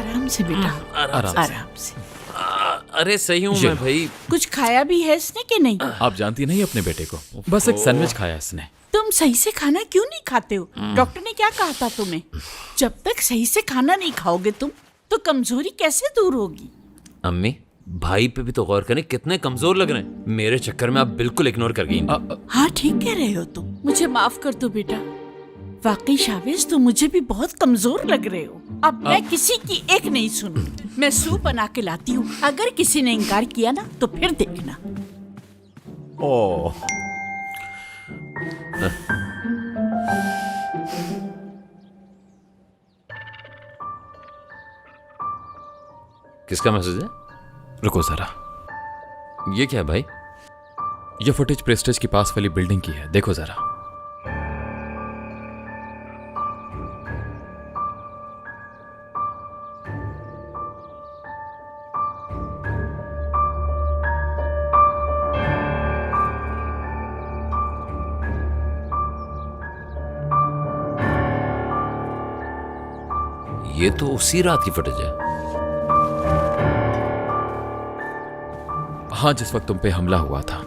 आराम से बेटा, आराम से। अरे सही हूँ मैं भाई। कुछ खाया भी है इसने कि नहीं? आप जानती नहीं अपने बेटे को, बस एक सैंडविच खाया इसने। तुम सही से खाना क्यों नहीं खाते हो? डॉक्टर ने क्या कहा था तुम्हें? जब तक सही से खाना नहीं खाओगे तुम, तो कमजोरी कैसे दूर होगी? अम्मी, भाई पे भी तो गौर करें, कितने कमजोर लग रहे हैं। मेरे चक्कर में आप बिल्कुल इग्नोर कर गई। हाँ ठीक कह रहे हो तुम, मुझे माफ कर दो बेटा। वाकई शावेज, तुम मुझे भी बहुत कमजोर लग रहे हो। अब मैं किसी की एक नहीं सुनूंगी। मैं सूप बना के लाती हूँ, अगर किसी ने इनकार किया ना तो फिर देखना। ओह, किसका मैसेज है? रुको जरा, ये क्या है भाई? ये फुटेज प्रेस्टेज के पास वाली बिल्डिंग की है, देखो जरा। ये तो उसी रात की फुटेज है। हाँ, जिस वक्त तुम पे हमला हुआ था।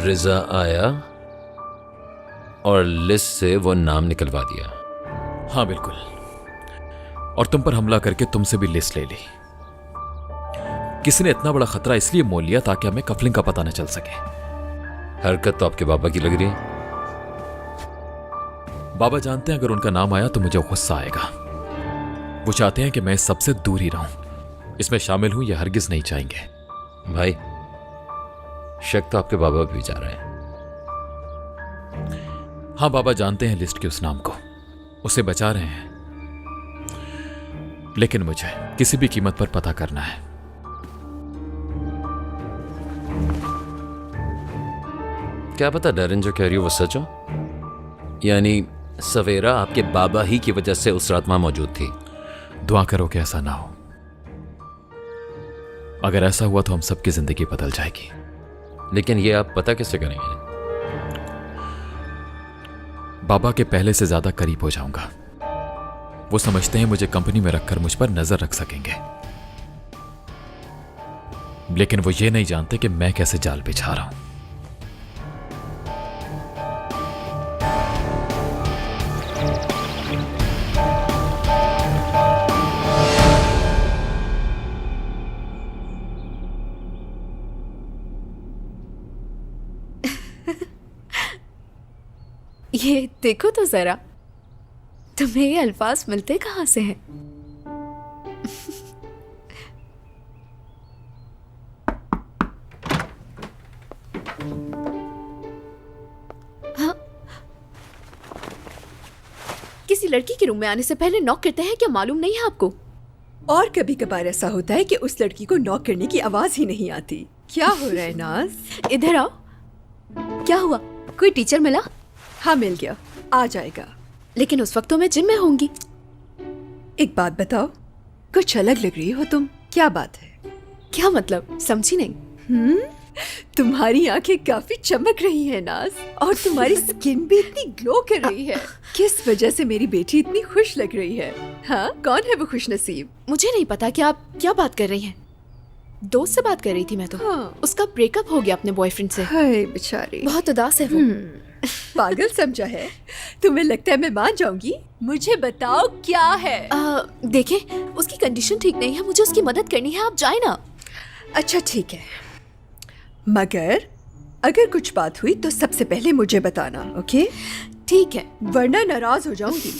रिजा आया और लिस्ट से वो नाम निकलवा दिया। हाँ बिल्कुल, और तुम पर हमला करके तुमसे भी लिस्ट ले ली। किसी ने इतना बड़ा खतरा इसलिए मोल लिया ताकि हमें कफलिंग का पता न चल सके। हरकत तो आपके बाबा की लग रही है। बाबा जानते हैं अगर उनका नाम आया तो मुझे गुस्सा आएगा। वो चाहते हैं कि मैं इस सबसे दूर ही रहूं। इसमें शामिल हूं, ये हरगिज नहीं चाहेंगे। भाई, शक तो आपके बाबा भी जा रहा है। हाँ, बाबा जानते हैं लिस्ट के उस नाम को, उसे बचा रहे हैं, लेकिन मुझे किसी भी कीमत पर पता करना है। क्या पता डरन जो कह रही हो वो सच हो, यानी सवेरा आपके बाबा ही की वजह से उस रात वहां मौजूद थी। दुआ करो कि ऐसा ना हो। अगर ऐसा हुआ तो हम सबकी जिंदगी बदल जाएगी। लेकिन ये आप पता कैसे करेंगे? बाबा के पहले से ज्यादा करीब हो जाऊंगा। वो समझते हैं मुझे कंपनी में रखकर मुझ पर नजर रख सकेंगे, लेकिन वो ये नहीं जानते कि मैं कैसे जाल बिछा रहा हूं। ये देखो तो जरा, तुम्हें ये अल्फाज मिलते कहां से हैं? हाँ, किसी लड़की के रूम में आने से पहले नॉक करते हैं, क्या मालूम नहीं है आपको? और कभी कभार ऐसा होता है कि उस लड़की को नॉक करने की आवाज ही नहीं आती। क्या हो रहा है नाज? इधर आओ। क्या हुआ, कोई टीचर मिला? हाँ मिल गया, आ जाएगा। लेकिन उस वक्त तो मैं जिम में होंगी। एक बात बताओ, कुछ अलग लग रही हो तुम, क्या बात है? क्या मतलब, समझी नहीं? तुम्हारी आंखें काफी चमक रही हैं नाज, और तुम्हारी स्किन भी इतनी ग्लो कर रही है। किस वजह से मेरी बेटी इतनी खुश लग रही है? हाँ, कौन है वो खुश नसीब? मुझे नहीं पता कि आप क्या बात कर रही हैं। दोस्त से बात कर रही थी मैं तो। हाँ। उसका ब्रेकअप हो गया अपने बॉयफ्रेंड से। हाय बेचारी, बहुत उदास है वो। पागल समझा है? तुम्हें लगता है मैं मान जाऊंगी? मुझे बताओ क्या है? देखें, उसकी कंडीशन ठीक नहीं है, मुझे उसकी मदद करनी है, आप जाए ना। अच्छा ठीक है, मगर अगर कुछ बात हुई तो सबसे पहले मुझे बताना, ओके? ठीक है, वरना नाराज हो जाऊंगी।